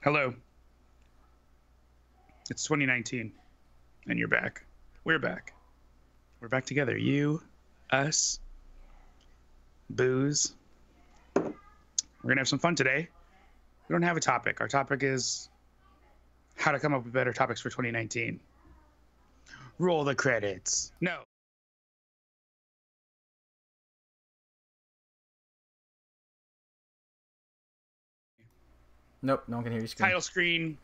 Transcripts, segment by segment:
Hello. It's 2019, and you're back. We're back. We're back together. You, us, booze. We're going to have some fun today. We don't have a topic. Our topic is how to come up with better topics for 2019. Roll the credits. No. Nope, no one can hear you scream. Title screen,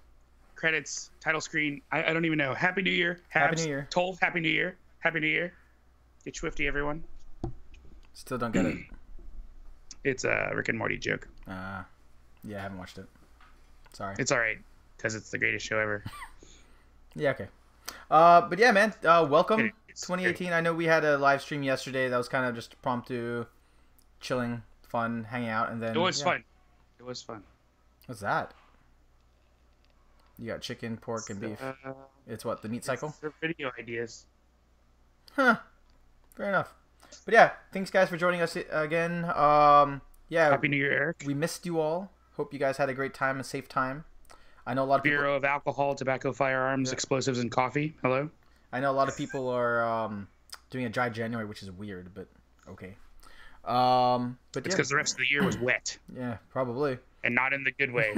credits, title screen. I don't even know. Happy New Year. Happy New Year. Toll, Happy New Year. Happy New Year. Get swifty, everyone. Still don't get it. It's a Rick and Morty joke. Yeah, I haven't watched it. Sorry. It's all right, because it's the greatest show ever. Yeah, okay. But yeah, man, welcome It's 2018. great. I know we had a live stream yesterday. That was kind of just impromptu, chilling, fun, hanging out, and then It was fun. It was fun. What's that? You got chicken, pork, and beef. It's what, the meat cycle? They're video ideas. Huh. Fair enough. But yeah, thanks guys for joining us again. Yeah, Happy New Year, Eric. we missed you all. Hope you guys had a great time, a safe time. I know a lot of people. Bureau of Alcohol, Tobacco, Firearms, Explosives, and Coffee. Hello. I know a lot of people are doing a dry January, which is weird, but okay. But It's yeah, because the rest of the year was wet, yeah, probably. and not in the good way.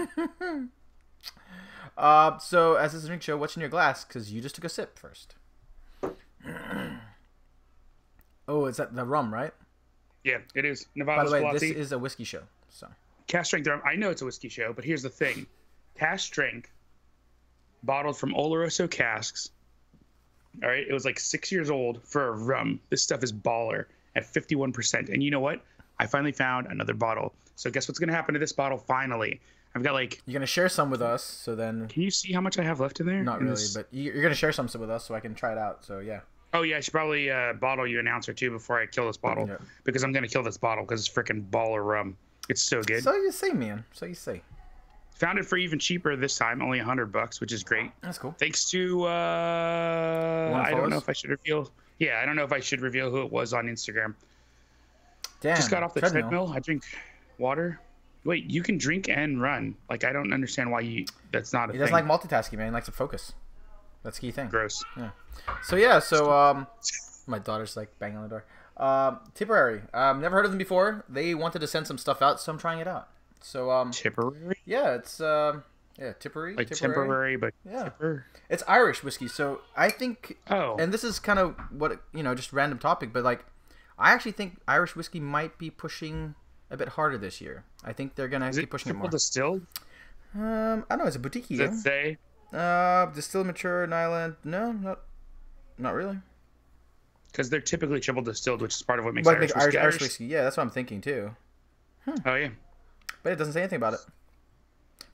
So as this is a drink show, what's in your glass? Because you just took a sip first. Oh, is that the rum, right? Yeah, it is. By Nevada's the way, this Flotty. is a whiskey show, so. Cask strength rum. I know it's a whiskey show, but here's the thing. Cask strength, bottled from Oloroso casks. All right, it was like 6 years old for a rum. This stuff is baller at 51%. And you know what? I finally found another bottle. So guess what's going to happen to this bottle finally? I've got like, You're gonna share some with us, so then. can you see how much I have left in there? Not In really, this- but you're gonna share some with us, so I can try it out. So yeah. Oh, yeah, I should probably bottle you an ounce or two before I kill this bottle. Yeah. Because I'm going to kill this bottle because it's freaking baller rum. It's so good. So you say, man. So you say. Found it for even cheaper this time, only $100, which is great. That's cool. Thanks to I don't know if I should reveal. Yeah, I don't know if I should reveal who it was on Instagram. Damn. Just got off the treadmill. I drink water. Wait, you can drink and run. Like I don't understand why you. That's not a He thing. doesn't like multitasking, man. He likes to focus. That's the key thing. Gross. Yeah. So yeah. So my daughter's like banging on the door. Tipperary. Never heard of them before. They wanted to send some stuff out, so I'm trying it out. So Tipperary. yeah, it's Tipperary. Like Tipperary. temporary, but Yeah. tipper. It's Irish whiskey. So I think, Oh. and this is kind of what just random topic, but like, I actually think Irish whiskey might be pushing a bit harder this year. I think they're gonna Is keep it pushing it triple more. distilled? I don't know. It's a boutique. Does it say? Distilled mature in Ireland. No, not really. Because they're typically triple distilled, which is part of what makes But Irish Irish, whiskey Irish Irish. whiskey. Yeah, that's what I'm thinking too. Oh yeah. But it doesn't say anything about it.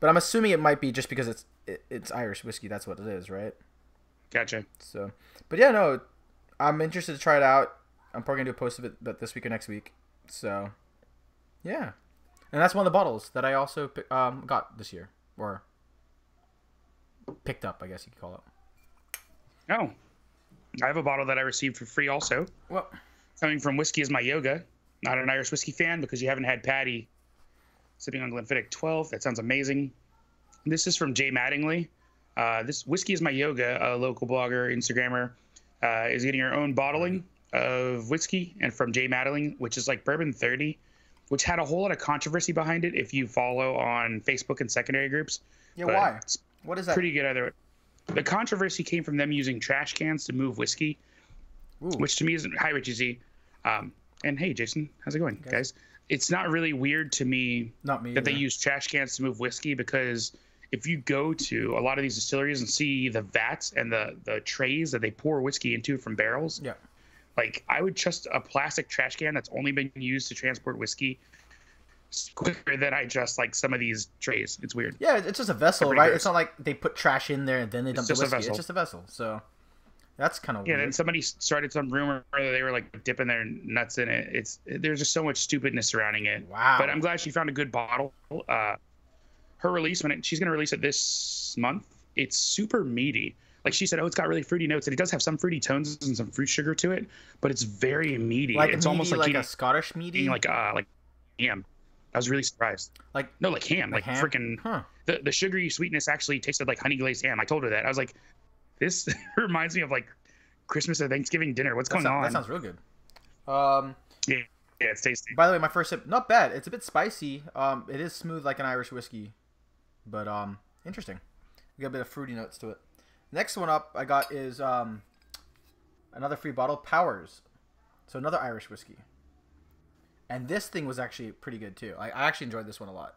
But I'm assuming it might be just because it's Irish whiskey. That's what it is, right? Gotcha. So, but yeah, no, I'm interested to try it out. I'm probably gonna do a post of it, but this week or next week. So, yeah, and that's one of the bottles that I also got this year, or picked up, I guess you could call it. Oh, I have a bottle that I received for free also. Well, Coming from Whiskey is My Yoga. Not an Irish whiskey fan because you haven't had Patty sipping on Glenfiddich 12. That sounds amazing. This is from Jay Mattingly. This Whiskey is My Yoga, a local blogger, Instagrammer, is getting her own bottling of whiskey, and from Jay Mattingly, which is like Bourbon 30, which had a whole lot of controversy behind it if you follow on Facebook and secondary groups. yeah, But why? it's What is that? pretty good either way. The controversy came from them using trash cans to move whiskey, Ooh. which to me isn't. Hi, Richie Z. And hey, Jason, how's it going, guys? It's not really weird to me Not me. that they either. use trash cans to move whiskey, because if you go to a lot of these distilleries and see the vats and the trays that they pour whiskey into from barrels, Yeah. like I would trust a plastic trash can that's only been used to transport whiskey quicker than I trust like some of these trays. It's weird. Yeah, it's just a vessel, Pretty right? gross. It's not like they put trash in there and then they dump the just a whiskey. vessel. It's just a vessel. So that's kind of Yeah, weird. then somebody started some rumor that they were like dipping their nuts in it. There's just so much stupidness surrounding it. Wow. But I'm glad she found a good bottle. Her release she's gonna release it this month. It's super meaty. Like she said, oh, it's got really fruity notes, and it does have some fruity tones and some fruit sugar to it, but it's very meaty. Like It's meaty, almost like like eating a Scottish meaty. like yam. I was really surprised. Like No, like ham, like ham? freaking Huh. the sugary sweetness actually tasted like honey glazed ham. I told her that. I was like, this reminds me of like Christmas or Thanksgiving dinner. What's going on? That sounds real good. Yeah, yeah, it's tasty. By the way, my first sip, not bad. It's a bit spicy. It is smooth like an Irish whiskey, but interesting. We got a bit of fruity notes to it. Next one up I got is another free bottle, Powers. So another Irish whiskey. And this thing was actually pretty good too. I actually enjoyed this one a lot.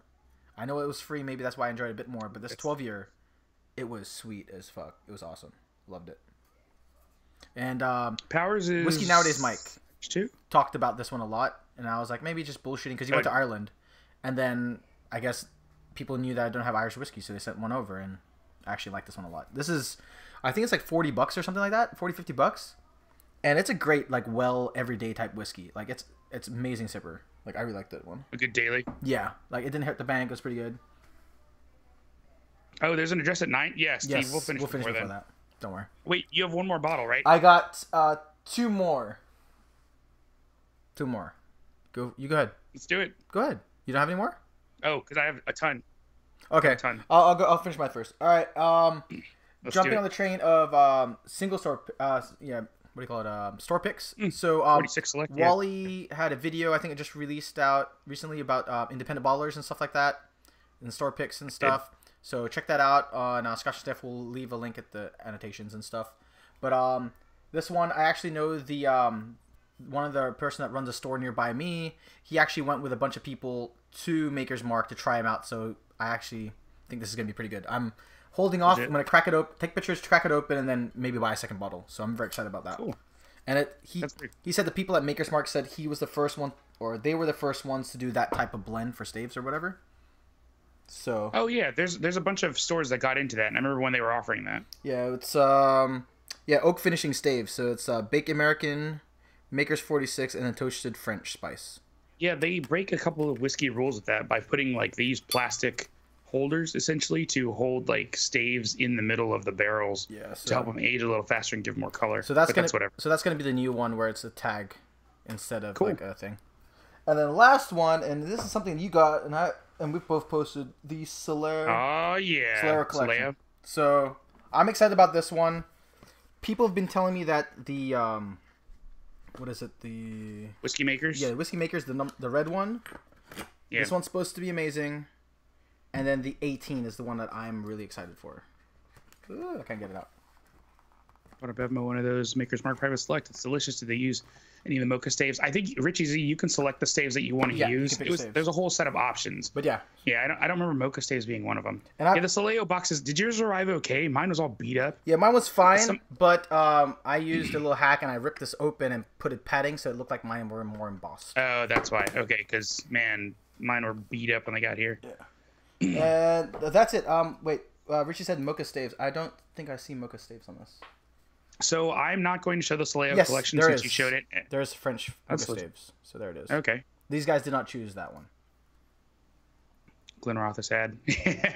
I know it was free, maybe that's why I enjoyed it a bit more, but this 12-year, it was sweet as fuck. It was awesome. Loved it. And Powers is Whiskey Nowadays Mike too? talked about this one a lot, and I was like, maybe just bullshitting because he went to Ireland. And then I guess people knew that I don't have Irish whiskey, so they sent one over, and I actually like this one a lot. This is, I think it's like $40 or something like that, $40-50. And it's a great, like, everyday type whiskey. Like, it's amazing sipper. Like, I really liked that one. A good daily. Yeah, like, it didn't hurt the bank. It was pretty good. Oh, there's an address at 9? Yeah, Steve, Yes, we'll finish before before then. that. Don't worry. Wait, you have one more bottle, right? I got 2 more. 2 more. You go ahead. Let's do it. Go ahead. You don't have any more? Oh, because I have a ton. Okay. A ton. I'll finish mine first. All right. Let's Jumping do it. on the train of single store. What do you call it? Store picks. So 46 select. Yeah. Wally had a video. I think it just released out recently about independent bottlers and stuff like that, and store picks and stuff. So check that out on Scotch and Steph. We'll leave a link at the annotations and stuff. But this one I actually know the one of the person that runs a store nearby me. He actually went with a bunch of people to Maker's Mark to try him out. So I actually think this is gonna be pretty good. I'm holding off. I'm gonna crack it open, take pictures, crack it open, and then maybe buy a second bottle. So I'm very excited about that. Cool. And he said the people at Maker's Mark said he was the first one, or they were the first ones to do that type of blend for staves or whatever. So. Oh yeah, there's a bunch of stores that got into that, and I remember when they were offering that. Yeah, it's oak finishing staves. So it's Baked American, Maker's 46, and then toasted French spice. Yeah, they break a couple of whiskey rules with that by putting like they use plastic holders essentially to hold like staves in the middle of the barrels to help them age a little faster and give more color. So that's gonna be the new one where it's a tag instead of like a thing. And then last one, and this is something you got, and we both posted the Solera. Oh yeah, Solera collection. So I'm excited about this one. People have been telling me that the what is it? The Whiskey Makers. Yeah, the Whiskey Makers, the red one. Yeah. This one's supposed to be amazing. And then the 18 is the one that I'm really excited for. Ooh, I can't get it out. Bought a Bevmo, one of those Maker's Mark Private Select. It's delicious. Do they use any of the mocha staves? I think, Richie Z, you can select the staves that you want to use. There's a whole set of options. But yeah, I don't remember mocha staves being one of them. And the Soleo boxes, did yours arrive okay? Mine was all beat up. Yeah, mine was fine, but I used a little hack and I ripped this open and put it padding so it looked like mine were more embossed. Oh, that's why. Okay, because, man, mine were beat up when they got here. Yeah. And that's it. Wait, Richie said mocha staves. I don't think I see mocha staves on this. So I'm not going to show the Soleo collection since you showed it. There's French mocha staves. So there it is. Okay. These guys did not choose that one. Glenn Roth has had.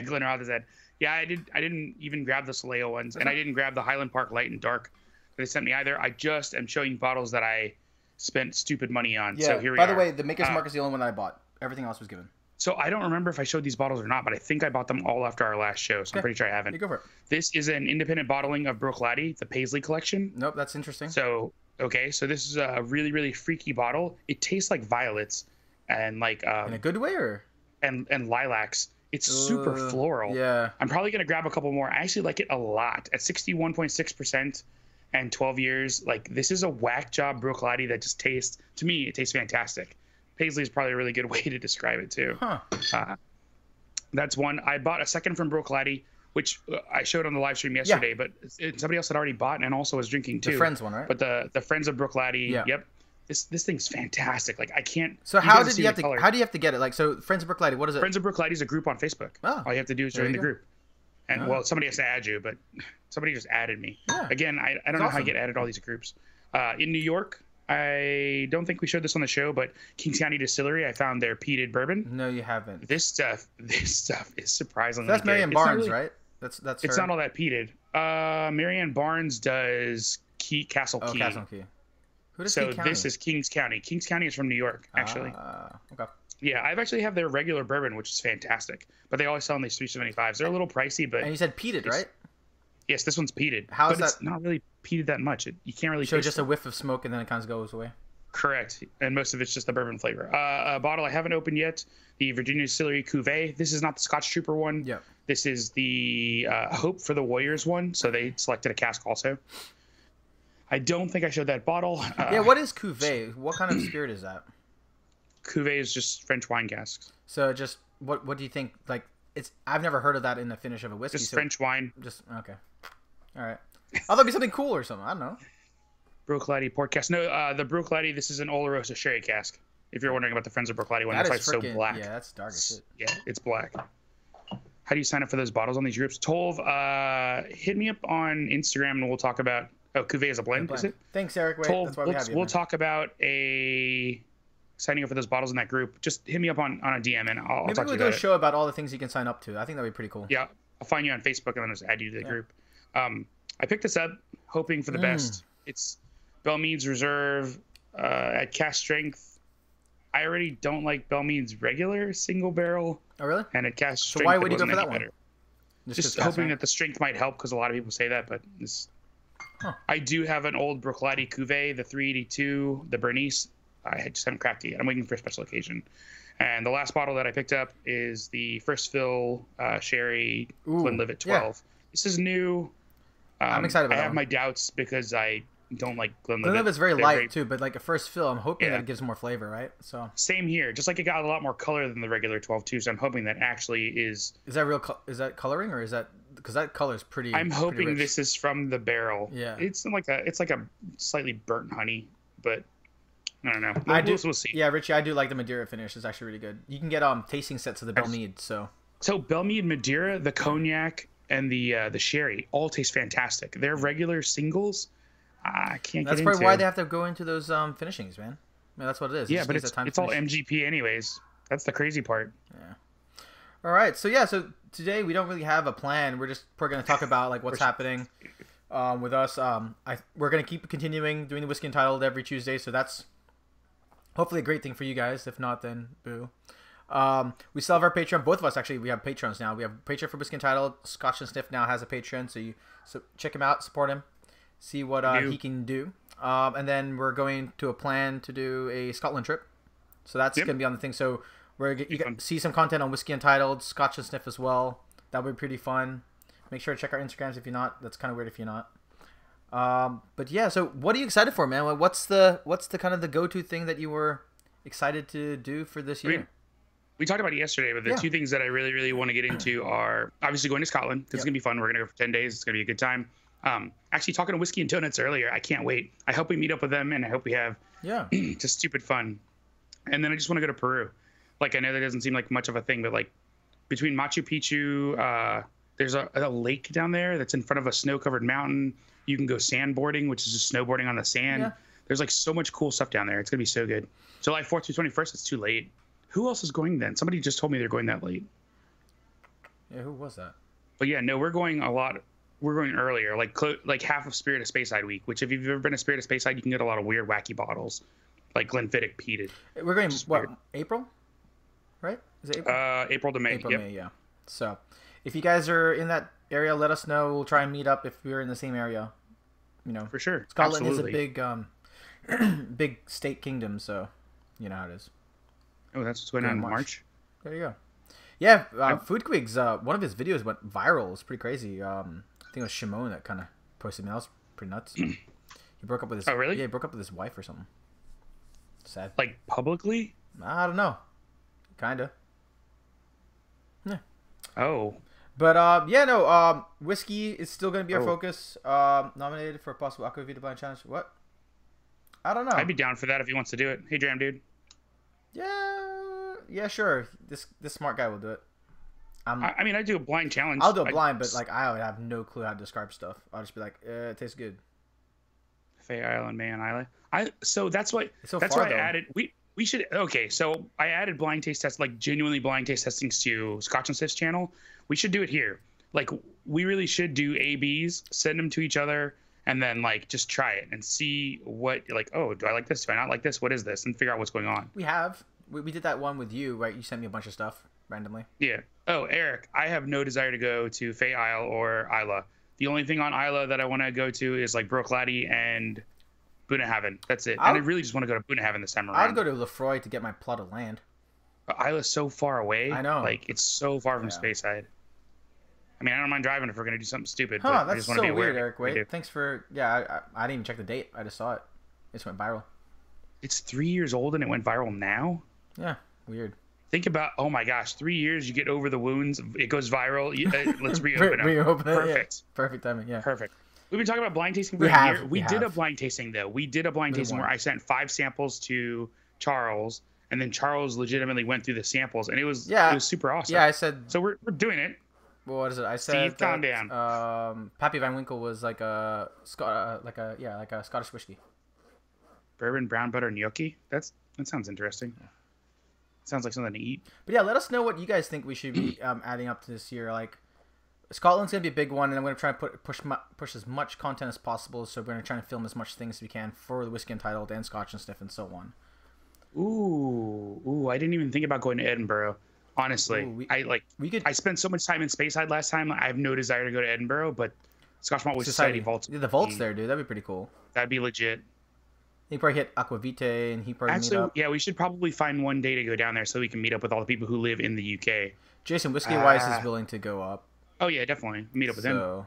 Glenn Roth has had. Yeah, I didn't even grab the Soleo ones, and I didn't grab the Highland Park Light and Dark that they sent me either. I just am showing you bottles that I spent stupid money on. Yeah. So here we are. By the way, the Maker's Mark is the only one that I bought. Everything else was given. So I don't remember if I showed these bottles or not, but I think I bought them all after our last show, so I'm pretty sure I haven't. You go for it. This is an independent bottling of Bruichladdich, the Paisley collection. Nope, that's interesting. So, so this is a really, really freaky bottle. It tastes like violets and like... in a good way, or? And lilacs. It's super floral. Yeah. I'm probably going to grab a couple more. I actually like it a lot. At 61.6% and 12 years, like this is a whack job Bruichladdich that just tastes, to me, it tastes fantastic. Paisley is probably a really good way to describe it too. Huh. That's one. I bought a second from Bruichladdich, which I showed on the live stream yesterday, but somebody else had already bought and also was drinking too. The Friends one, right? But the Friends of Bruichladdich, yep. This thing's fantastic. Like I can't. So how do you have to get it? Like so, Friends of Bruichladdich, what is it? Friends of Bruichladdich is a group on Facebook. Oh, all you have to do is join the group. And well, somebody has to add you, but somebody just added me. Yeah. Again, I don't know how I get added to all these groups. In New York, I don't think we showed this on the show, but Kings County Distillery, I found their peated bourbon. No, you haven't. This stuff is surprisingly that's good. Marianne Barnes, right? That's it's her. not all that peated. Marianne Barnes does Castle Key. Castle Key. Who does so King County? This is Kings County. Kings County is from New York, actually. Okay. Yeah, I've actually have their regular bourbon, which is fantastic. But they always sell in these 375s. They're a little pricey, but And you said peated, right? yes, this one's peated. How's but it's that? not really peated that much. You can't really So taste just it. a whiff of smoke and then it kind of goes away. Correct, and most of it's just the bourbon flavor. A bottle I haven't opened yet, the Virginia Distillery Cuvée. This is not the Scotch Trooper one. Yep. This is the Hope for the Warriors one, so they selected a cask also. I don't think I showed that bottle. Yeah, what is Cuvée? What kind of spirit is that? Cuvée is just French wine casks. So just what do you think? Like I've never heard of that in the finish of a whiskey. Just French wine. Just okay. All right. I thought it'd be something cool or something. I don't know. Bruichladdich port cask. No, the Bruichladdich. This is an Oloroso sherry cask. If you're wondering about the Friends of Bruichladdich one, that's why it's so black. Yeah, that's dark as shit. Yeah, it's black. How do you sign up for those bottles on these groups? Tolv, hit me up on Instagram and we'll talk about. Oh, Cuvée is a blend, is it? Thanks, Eric. Wait, Tolv, that's why we have you. we'll talk about signing up for those bottles in that group. Just hit me up on a DM and I'll talk to you about it. Maybe we'll do a show about all the things you can sign up to. I think that'd be pretty cool. Yeah, I'll find you on Facebook and then just add you to the group. I picked this up hoping for the best. It's Belmead's Reserve at cast strength. I already don't like Belmead's regular single barrel. Oh, really? And at cast strength, so why would you go for that better. one? Just hoping that the strength might help because a lot of people say that, but this. I do have an old Bruichladdich Cuvée, the 382, the Bernice. I just haven't cracked it yet. I'm waiting for a special occasion. And the last bottle that I picked up is the First Fill Sherry Glenlivet 12. Yeah. This is new. I'm excited about it. I have my doubts because I don't like Glenlivet. Glenlivet's very light too, but like a First Fill, I'm hoping that it gives more flavor, right? So same here. Just like it got a lot more color than the regular 12 too, so I'm hoping that actually is. Is that real? Is that coloring or is that because that color is pretty? I'm hoping pretty this is from the barrel. Yeah. It's like a slightly burnt honey, but I don't know. We'll see. Yeah, Richie, I do like the Madeira finish. It's actually really good. You can get tasting sets of the Belmead. So Belmead, Madeira, the cognac, and the sherry all taste fantastic. They're regular singles. I can't get into. That's probably why they have to go into those finishings, man. I mean, that's what it is. Yeah, but it's all MGP anyways. That's the crazy part. Yeah. All right. So today we don't really have a plan. We're going to talk about like what's happening with us. We're going to keep continuing doing the Whiskey Untitled every Tuesday. So that's hopefully a great thing for you guys. If not, then boo. We still have our Patreon. Both of us actually, we have Patrons now. We have a Patreon for Whiskey Untitled. Scotch and Sniff now has a Patreon, so check him out, support him, see what he can do. And then we're going to a plan to do a Scotland trip, so that's going to be on the thing. So you can see some content on Whiskey Untitled, Scotch and Sniff as well. That'll be pretty fun. Make sure to check our Instagrams if you're not. That's kind of weird if you're not. But yeah, so what are you excited for, man? What's the kind of the go-to thing that you were excited to do for this year? We talked about it yesterday, but the two things that I really, really want to get into are obviously going to Scotland. It's going to be fun. We're going to go for 10 days. It's going to be a good time. Actually, talking to Whiskey and Donuts earlier, I can't wait. I hope we meet up with them, and I hope we have just stupid fun. And then I just want to go to Peru. Like, I know that doesn't seem like much of a thing, but like between Machu Picchu, there's a lake down there that's in front of a snow-covered mountain. You can go sandboarding, which is just snowboarding on the sand. Yeah. There's like so much cool stuff down there. It's going to be so good. July 4th through 21st, it's too late. Who else is going then? Somebody just told me they're going that late. Yeah, who was that? But yeah, no, we're going a lot. We're going earlier, like half of Spirit of Speyside week. Which, if you've ever been to Spirit of Speyside, you can get a lot of weird, wacky bottles, like Glenfiddich peated. We're going April, right? Is it April? April to May. April, May, yeah. So, if you guys are in that area, let us know. We'll try and meet up if we're in the same area. You know, for sure. Scotland is a big, big state kingdom, so you know how it is. Oh, that's what's going on in March. There you go. Yeah, Foodquig's one of his videos went viral. It's pretty crazy. I think it was Shimon that kind of posted me. That was pretty nuts. He broke up with his. Oh, really? Yeah, he broke up with his wife or something. Sad. Like publicly? I don't know. Kinda. Yeah. Oh. But whiskey is still gonna be our focus. Nominated for a possible Aquavita Blind Challenge. What? I don't know. I'd be down for that if he wants to do it. Hey, Dram Dude. Yeah, sure. This smart guy will do it. I mean, I do a blind challenge. I'll do a blind, but like I would have no clue how to describe stuff. I'll just be like, it tastes good. Faye Island, Mayan Island. So that's why. So that's far, why I though. added. We should. Okay, so I added blind taste tests, like genuinely blind taste testings to Scotch and Sif's channel. We should do it here. Like, we really should do ABs, send them to each other, and then like just try it and see what, like, oh, do I like this? Do I not like this? What is this? And figure out what's going on. We have. We did that one with you, right? You sent me a bunch of stuff randomly. Yeah. Oh, Eric, I have no desire to go to Fay Isle or Isla. The only thing on Isla that I want to go to is like Brooklady and Boonhaven. That's it. And I really just want to go to Boonhaven this time around. I'd go to Lefroy to get my plot of land. But Isla's so far away. I know. Like, it's so far from Speyside. I mean, I don't mind driving if we're going to do something stupid. Huh, but that's I just want to so be aware weird, Eric. Wait, thanks for... Yeah, I didn't even check the date. I just saw it. It just went viral. It's 3 years old and it went viral now? Yeah, weird. Think about, oh my gosh, 3 years, you get over the wounds, it goes viral. Let's reopen it. Reopen it. Perfect. Yeah. Perfect timing, yeah. Perfect. We've been talking about blind tasting for a year. We did have. a blind tasting, though. We did a blind tasting where I sent 5 samples to Charles, and then Charles legitimately went through the samples, and it was super awesome. Yeah, I said... So we're doing it. Well, what is it? I said Steve, calm down. Pappy Van Winkle was like a Scottish whiskey. Bourbon brown butter gnocchi. That sounds interesting. Yeah. Sounds like something to eat. But yeah, let us know what you guys think we should be adding up to this year. Like, Scotland's gonna be a big one, and I'm gonna try and push as much content as possible. So we're gonna try and film as much things as we can for the Whiskey Untitled and Scotch and Sniff and so on. Ooh! I didn't even think about going to Edinburgh. Honestly, I spent so much time in Speyside last time. I have no desire to go to Edinburgh, but Scotch Malt Society vaults. Yeah, the vault's there, dude. That'd be pretty cool. That'd be legit. He probably hit Aquavite, and he probably meet up. Yeah, we should probably find one day to go down there so we can meet up with all the people who live in the UK. Jason Whiskey Wise is willing to go up. Oh yeah, definitely meet up with him.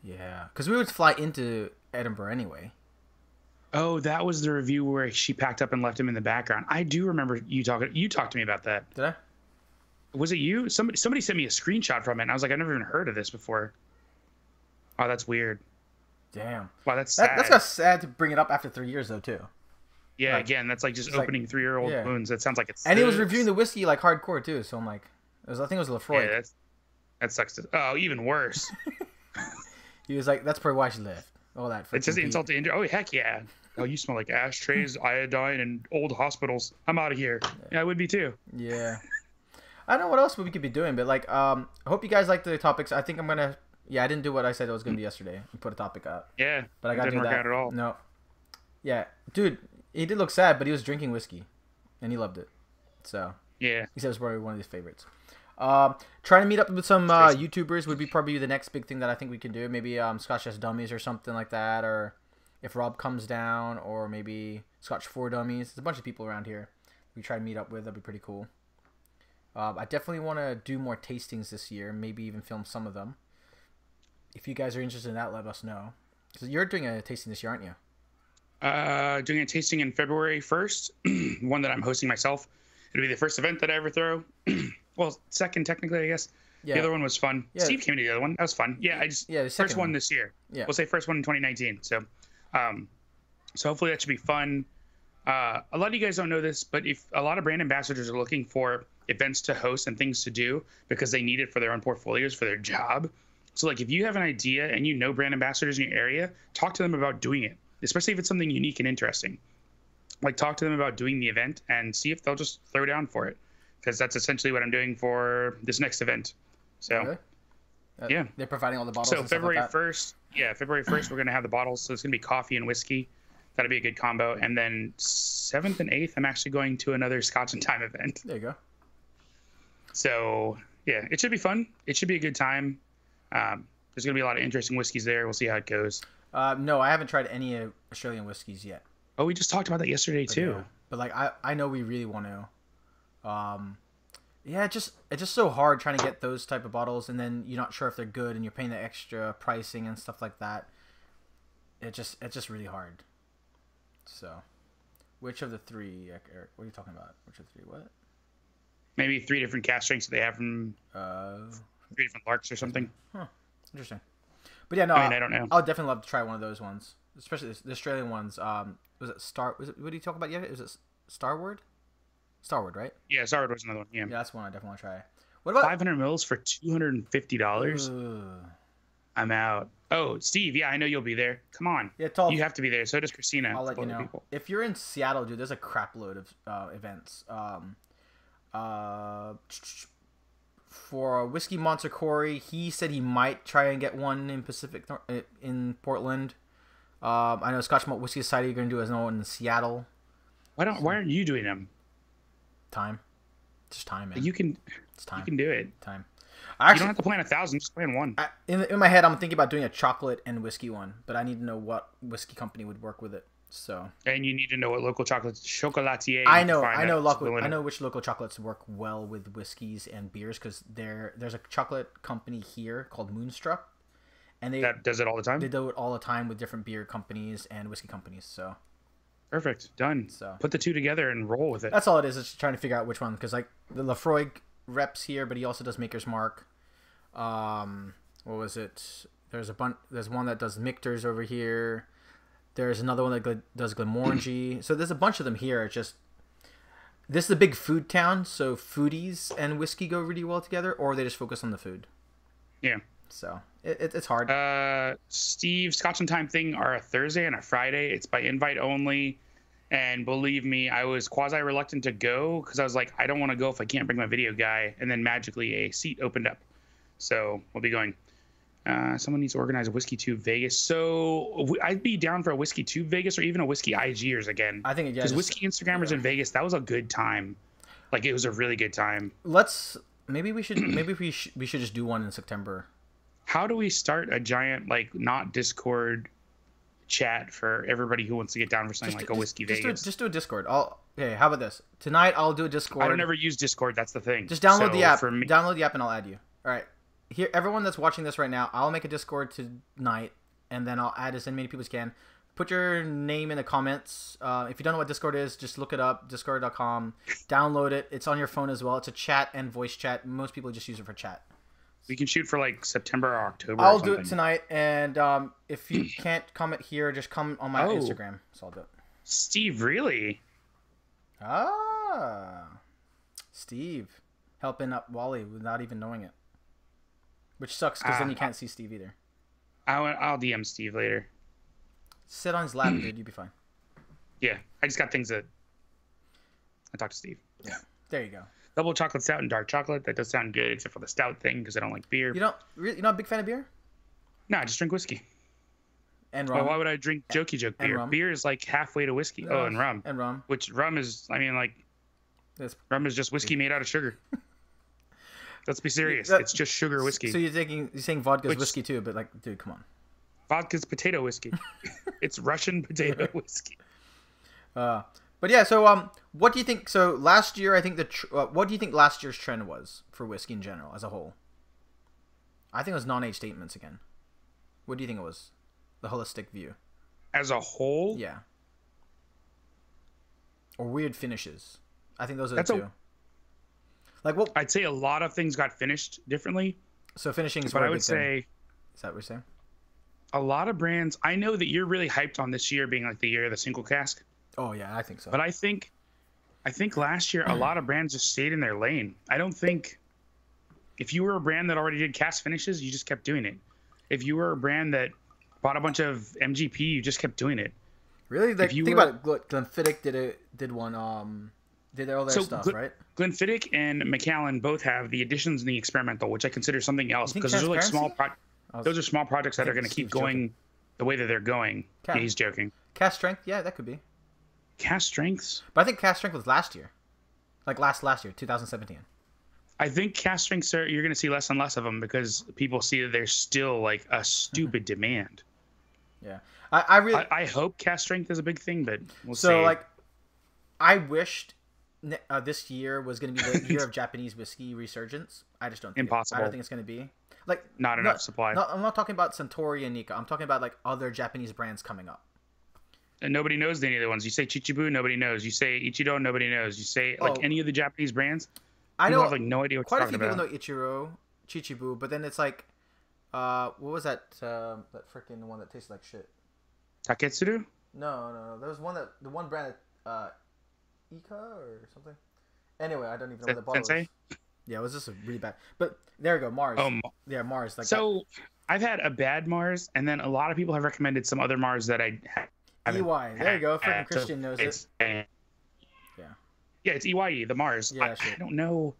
Yeah, because we would fly into Edinburgh anyway. Oh, that was the review where she packed up and left him in the background. I do remember you talking. You talked to me about that. Did I? Was it you? Somebody sent me a screenshot from it, and I was like, I've never even heard of this before. Oh, that's weird. Damn. Wow, that's sad. That's kind of sad to bring it up after 3 years, though, too. Yeah, like, again, that's like just opening 3-year-old wounds. That sounds like it's... And he was reviewing the whiskey, like, hardcore, too, so I'm like... I think it was Lefroy. Yeah, that sucks. Oh, even worse. He was like, that's probably why she left. All that. It's just insult to injury. Oh, heck yeah. Oh, you smell like ashtrays, iodine, and old hospitals. I'm out of here. Yeah, I would be, too. Yeah. I don't know what else we could be doing, but, like, I hope you guys like the topics. I think I'm going to... Yeah, I didn't do what I said it was going to be yesterday and put a topic up. Yeah, but I got to do that. Didn't work out at all. No. Yeah, dude, he did look sad, but he was drinking whiskey, and he loved it. So yeah, he said it was probably one of his favorites. Trying to meet up with some YouTubers would be probably the next big thing that I think we can do. Maybe Scotch S Dummies or something like that, or if Rob comes down, or maybe Scotch 4 Dummies. There's a bunch of people around here we try to meet up with. That'd be pretty cool. I definitely want to do more tastings this year. Maybe even film some of them. If you guys are interested in that, let us know. So you're doing a tasting this year, aren't you? Doing a tasting in February 1st, one that I'm hosting myself. It'll be the first event that I ever throw. Well, second technically, I guess. Yeah. The other one was fun. Yeah. Steve came to the other one. That was fun. Yeah, the first one this year. Yeah. We'll say first one in 2019. So hopefully that should be fun. A lot of you guys don't know this, but if a lot of brand ambassadors are looking for events to host and things to do because they need it for their own portfolios, for their job. So, like, if you have an idea and you know brand ambassadors in your area, talk to them about doing it, especially if it's something unique and interesting. Like, talk to them about doing the event and see if they'll just throw down for it, because that's essentially what I'm doing for this next event. So, yeah. They're providing all the bottles. So, February 1st, February 1st, we're going to have the bottles. So, it's going to be coffee and whiskey. That'll be a good combo. And then 7th and 8th, I'm actually going to another Scotch and Time event. There you go. So, yeah, it should be fun. It should be a good time. There's going to be a lot of interesting whiskeys there. We'll see how it goes. No, I haven't tried any Australian whiskeys yet. Oh, we just talked about that yesterday, too. Yeah. But, like, I know we really want to. Yeah, it's just so hard trying to get those type of bottles, and then you're not sure if they're good, and you're paying the extra pricing and stuff like that. It's just really hard. So, which of the three, Eric? What are you talking about? Which of the three? What? Maybe 3 different cask strengths that they have from 3 different larks or something. Huh. Interesting. But yeah, no, I don't know. I would definitely love to try one of those ones, especially the Australian ones. Was it what did you talk about yet? Was it Starward? Starward, right? Yeah, Starward was another one. Yeah, that's one I definitely want to try. What about 500 mils for $250? I'm out. Oh, Steve, yeah, I know you'll be there. Come on. Yeah, you have to be there. So does Christina. I'll let you know. People. If you're in Seattle, dude, there's a crap load of events. For Whiskey Monster Corey, he said he might try and get one in Portland. I know Scotch Malt Whiskey Society are going to do another one in Seattle. Why aren't you doing them? Time. Just time, man. You can It's time. you can do it. Time. You don't have to plan 1,000. Just plan one. In my head, I'm thinking about doing a chocolate and whiskey one, but I need to know what whiskey company would work with it. So. And you need to know what local chocolatier. I know which local chocolates work well with whiskeys and beers because there's a chocolate company here called Moonstruck, and that does it all the time. They do it all the time with different beer companies and whiskey companies. So. Perfect. Done. So put the two together and roll with it. That's all it is. It's just trying to figure out which one because like the Lafroy reps here, but he also does Maker's Mark. What was it? There's one that does Michter's over here. There's another one that does Glenmorangie. So there's a bunch of them here. It's just this is a big food town, so foodies and whiskey go really well together, or they just focus on the food. Yeah. So it's hard. Steve, Scotch and Time thing are a Thursday and a Friday. It's by invite only. And believe me, I was quasi-reluctant to go because I was like, I don't want to go if I can't bring my video guy. And then magically a seat opened up. So we'll be going. Someone needs to organize a Whiskey Tube Vegas. So I'd be down for a Whiskey Tube Vegas or even a Whiskey IGers again. I think because Whiskey Instagrammers in Vegas, that was a good time. Like, it was a really good time. Maybe we should just do one in September. How do we start a giant, like, not Discord chat for everybody who wants to get down for something like a Whiskey Vegas? Just do a Discord. Okay, how about this? Tonight I'll do a Discord. I don't ever use Discord. That's the thing. Just download the app. Download the app and I'll add you. All right. Here, everyone that's watching this right now, I'll make a Discord tonight, and then I'll add as many people as can. Put your name in the comments. If you don't know what Discord is, just look it up, discord.com. Download it. It's on your phone as well. It's a chat and voice chat. Most people just use it for chat. We can shoot for like September or October. I'll do it tonight, and if you can't comment here, just comment on my Instagram. So I'll do it. Steve, really? Steve, helping up Wally without even knowing it, which sucks because then you can't see Steve either. I'll DM Steve later. Sit on his lap, dude. You'll be fine. Yeah, I just got things that I talked to Steve. Yeah, there you go. Double chocolate stout and dark chocolate. That does sound good, except for the stout thing because I don't like beer. You're not a big fan of beer? No, I just drink whiskey. And rum. Well, why would I drink jokey joke beer? Rum. Beer is like halfway to whiskey. Oh, and rum. And rum. Which rum is, I mean, like, rum is just whiskey made out of sugar. Let's be serious. It's just sugar whiskey. So you're saying vodka's whiskey too, but like, dude, come on. Vodka's potato whiskey. It's Russian potato whiskey. But yeah, so what do you think? So last year, I think what do you think last year's trend was for whiskey in general as a whole? I think it was non-age statements again. What do you think it was? The holistic view. As a whole? Yeah. Or weird finishes. I think those are the two. Like what? I'd say a lot of things got finished differently. So finishing is what I would say. Is that what you're saying? A lot of brands. I know that you're really hyped on this year being like the year of the single cask. Oh yeah, I think so. But I think last year a lot of brands just stayed in their lane. I don't think if you were a brand that already did cask finishes, you just kept doing it. If you were a brand that bought a bunch of MGP, you just kept doing it. Really? Like, think about it. Glenfiddich did one. Did all their stuff, right? Glenfiddich and Macallan both have the additions and the experimental, which I consider something else because those are like small. Those are small projects that are going to keep going the way that they're going. Yeah, he's joking. Cast strength, yeah, that could be. Cast strengths? But I think cast strength was last year, like last year, 2017. I think cast strengths you're going to see less and less of them because people see that there's still like a stupid demand. Yeah, I hope cast strength is a big thing, but we'll see. So like, I wished this year was going to be the year of Japanese whiskey resurgence. I just don't think impossible. I don't think it's going to be like not enough supply. I'm not talking about Suntory and Nika. I'm talking about like other Japanese brands coming up. And nobody knows any of the ones. You say Chichibu, nobody knows. You say Ichido, nobody knows. You say like any of the Japanese brands. I know. Have like no idea what you're talking about. Quite a few people know Ichiro, Chichibu, but then it's like, what was that? That freaking one that tasted like shit. Taketsuru? No. There was the one brand that, Ika or something. Anyway, I don't even know what the bottle Sensei? was. Yeah, it was just a really bad. But there you go, Mars. Yeah, Mars. Like so, I've had a bad Mars, and then a lot of people have recommended some other Mars that I haven't. EY. There you go. Freaking Christian knows it. Yeah, it's EYE, the Mars. Yeah, I don't know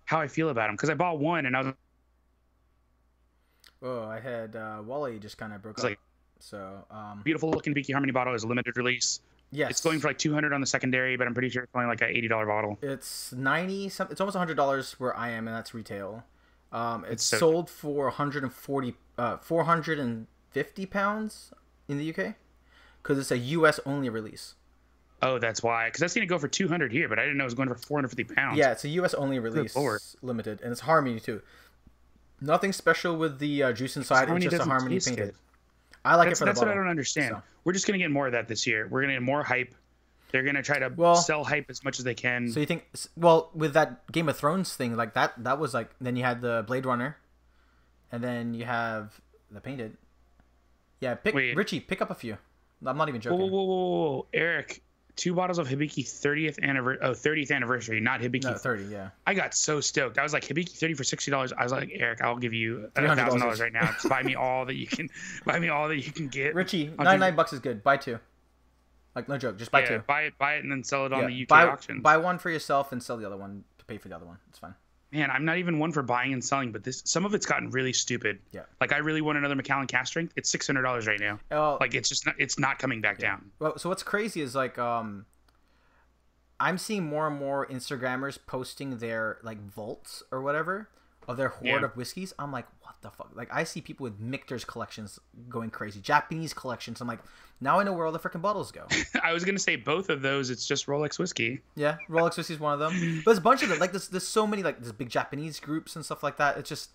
how I feel about them because I bought one and I was. Oh, I had Wally just kind of broke up. Like, so beautiful looking Beaky Harmony bottle is a limited release. Yes. It's going for like 200 on the secondary, but I'm pretty sure it's only like an $80 bottle. It's 90 something. It's almost $100 where I am, and that's retail. It's so sold for 450 pounds in the UK because it's a US only release. Oh, that's why. Because I've seen it go for 200 here, but I didn't know it was going for 450 pounds. Yeah, it's a US only release, limited, and it's Harmony too. Nothing special with the juice inside. It's just a Harmony painted. I like it for the bottle. That's what I don't understand. So. We're just gonna get more of that this year. We're gonna get more hype. They're gonna try to sell hype as much as they can. So you think? Well, with that Game of Thrones thing, like that was like. Then you had the Blade Runner, and then you have the painted. Yeah, Richie, pick up a few. I'm not even joking. Whoa, Eric. 2 bottles of Hibiki 30th anniversary, not Hibiki. No, 30, yeah. I got so stoked. I was like, Hibiki 30 for $60. I was like, Eric, I'll give you $1,000 right now. Just buy me all that you can. Buy me all that you can get. Richie, $99 is good. Buy 2. Like no joke, just buy 2. Buy it, and then sell it on the UK auctions. Buy one for yourself and sell the other one to pay for the other one. It's fine. Man, I'm not even one for buying and selling, but some of it's gotten really stupid. Yeah. Like I really want another Macallan cast strength. It's $600 right now. Like it's not coming back down. Well, so what's crazy is like I'm seeing more and more Instagrammers posting their like vaults or whatever of their hoard of whiskeys. I'm like, what the fuck? Like I see people with Michter's collections going crazy, Japanese collections. I'm like, now I know where all the freaking bottles go. I was gonna say both of those. It's just Rolex whiskey. Yeah, Rolex whiskey is one of them. But there's a bunch of them. Like there's so many like there's big Japanese groups and stuff like that. It's just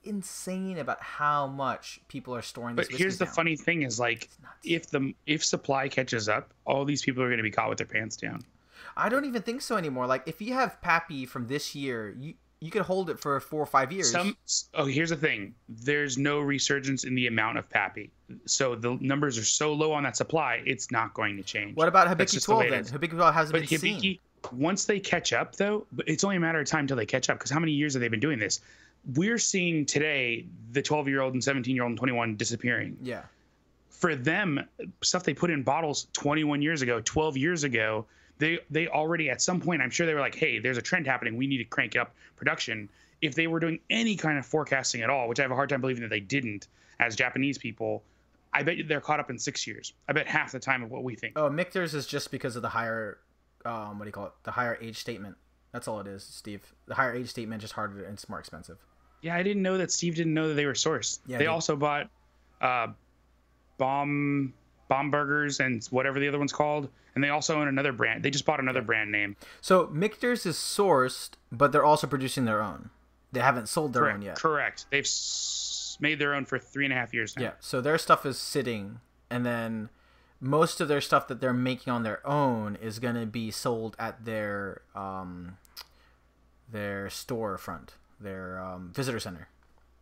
insane about how much people are storing this. But here's the funny thing: is like if supply catches up, all these people are gonna be caught with their pants down. I don't even think so anymore. Like if you have Pappy from this year, you could hold it for 4 or 5 years. Here's the thing. There's no resurgence in the amount of Pappy. So the numbers are so low on that supply, it's not going to change. What about Hibiki 12 then? Hibiki 12 hasn't been seen. Once they catch up, though, it's only a matter of time until they catch up. Because how many years have they been doing this? We're seeing today the 12-year-old and 17-year-old and 21 disappearing. Yeah. For them, stuff they put in bottles 21 years ago, 12 years ago, they already at some point, I'm sure they were like, hey, there's a trend happening. We need to crank up production. If they were doing any kind of forecasting at all, which I have a hard time believing that they didn't as Japanese people, I bet they're caught up in 6 years. I bet half the time of what we think. Oh, Michter's is just because of the higher, what do you call it? The higher age statement. That's all it is, Steve. The higher age statement just harder and it's more expensive. Yeah, I didn't know that Steve didn't know that they were sourced. Yeah, they also bought Bomb Burgers and whatever the other one's called. And they also own another brand. They just bought another brand name. So Michter's is sourced, but they're also producing their own. They haven't sold their own yet. Correct. They've made their own for 3.5 years now. Yeah. So their stuff is sitting, and then most of their stuff that they're making on their own is going to be sold at their storefront, their visitor center.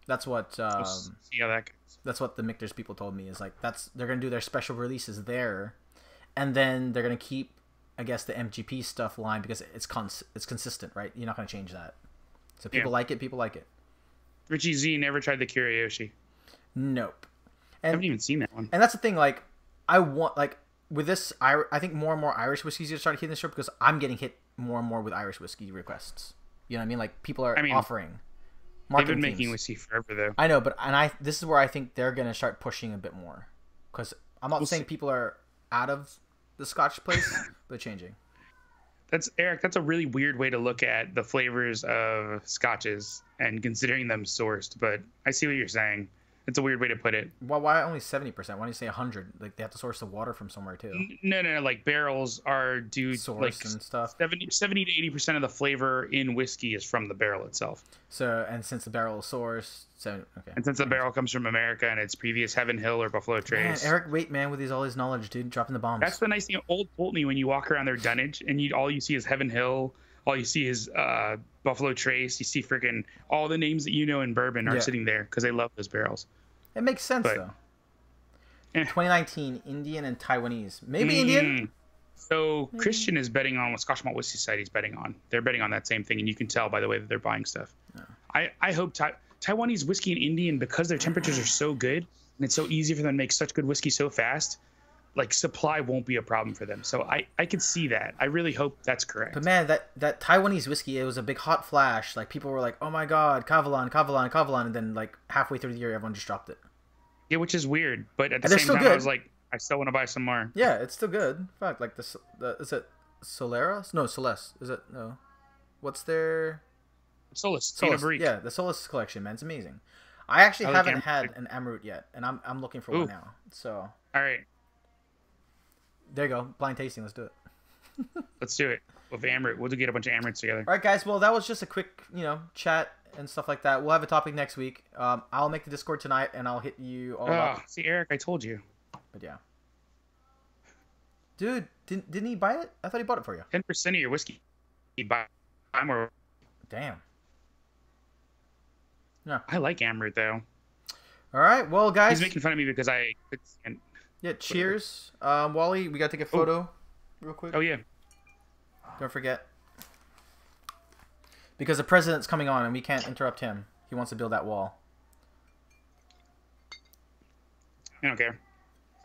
That's what. See how that goes. That's what the Michter's people told me. Is like they're going to do their special releases there. And then they're going to keep, I guess, the MGP stuff line because it's consistent, right? You're not going to change that. So people like it. People like it. Richie Z never tried the Kiriyoshi. Nope. I haven't even seen that one. And that's the thing. Like, I want, like, with this, I think more and more Irish whiskeys are starting hitting this shop because I'm getting hit more and more with Irish whiskey requests. You know what I mean? Like, people are offering. They've been making whiskey forever, though. I know, but this is where I think they're going to start pushing a bit more. Because I'm not saying people are out of the Scotch place, but changing. That's a really weird way to look at the flavors of Scotches and considering them sourced, but I see what you're saying. It's a weird way to put it. Well, why only 70%? Why don't you say 100? Like they have to source the water from somewhere too. No. Like barrels are source and stuff. 70 to 80% of the flavor in whiskey is from the barrel itself. So, and since the barrel is sourced, okay. And since the barrel comes from America and it's previous Heaven Hill or Buffalo Trace. Man, Eric, wait, man, with all his knowledge, dude, dropping the bombs. That's the nice thing. Old Pulteney, when you walk around their dunnage and all you see is Heaven Hill, all you see is Buffalo Trace. You see freaking all the names that you know in bourbon are sitting there because they love those barrels. It makes sense, though. 2019, Indian and Taiwanese. Maybe Indian? So Christian is betting on what Scotch Malt Whiskey Society's betting on. They're betting on that same thing, and you can tell by the way that they're buying stuff. Yeah. I hope Taiwanese whiskey and Indian, because their temperatures are so good, and it's so easy for them to make such good whiskey so fast, like supply won't be a problem for them. So I could see that. I really hope that's correct. But man, that Taiwanese whiskey, it was a big hot flash. Like people were like, "Oh my god, Caveman," and then like halfway through the year, everyone just dropped it. Yeah, which is weird. But at the same time, I was like, I still want to buy some more. Yeah, it's still good. In fact, like the is it Solaris? No, Celeste. Is it no? What's their Solus. Yeah, the Solus collection, man. It's amazing. I actually I like haven't had Amaroot. an Emerald yet, and I'm looking for Ooh. one now. So All right, there you go. Blind tasting. Let's do it. let's do it with Amaroot. We'll get a bunch of Amaroot's together. All right, guys. Well, that was just a quick, chat and stuff like that. We'll have a topic next week. I'll make the Discord tonight, and I'll hit you all up. See, Eric, I told you. But yeah, dude, didn't he buy it? I thought he bought it for you. 10% of your whiskey, you buy more. Damn. Yeah. I like Amaroot though. All right. Well, guys. He's making fun of me because I. Yeah. Cheers, Wally. We gotta take a photo, real quick. Oh yeah. Don't forget. Because the president's coming on and we can't interrupt him. He wants to build that wall. I don't care.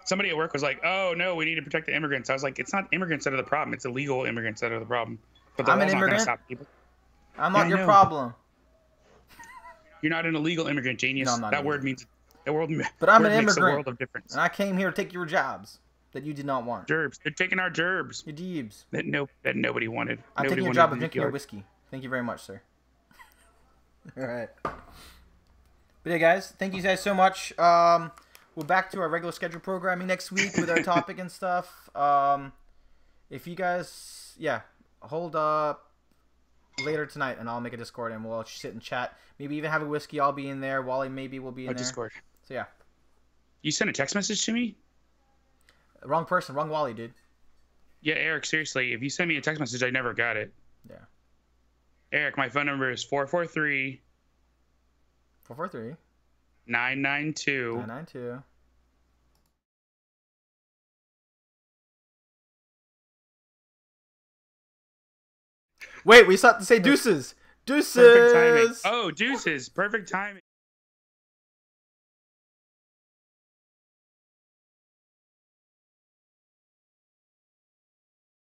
Somebody at work was like, "Oh no, we need to protect the immigrants." I was like, "It's not immigrants that are the problem. It's illegal immigrants that are the problem." But the I'm an wall's not going to immigrant. stop people. I'm not I your know. problem. You're not an illegal immigrant, genius. No, I'm not that an word means the world. But I'm word an makes a immigrant. world of difference. And I came here to take your jobs that you did not want. Gerbs. They're taking our gerbs Your deebs. that nobody wanted. I'm Nobody taking your wanted job of in the drinking your yard. whiskey. Thank you very much, sir. All right. But yeah, guys, thank you guys so much. We're back to our regular schedule programming next week with our topic and stuff. If you guys, hold up later tonight, and I'll make a Discord, and we'll sit and chat. Maybe even have a whiskey. I'll be in there. Wally maybe will be in there. Discord. So yeah. You sent a text message to me? Wrong person, wrong Wally, dude. Yeah, Eric, seriously, if you send me a text message, I never got it. Yeah. Eric, my phone number is 443 443 992 992. Wait, we stopped to say deuces. Deuces. Perfect timing. Oh, deuces. Perfect timing.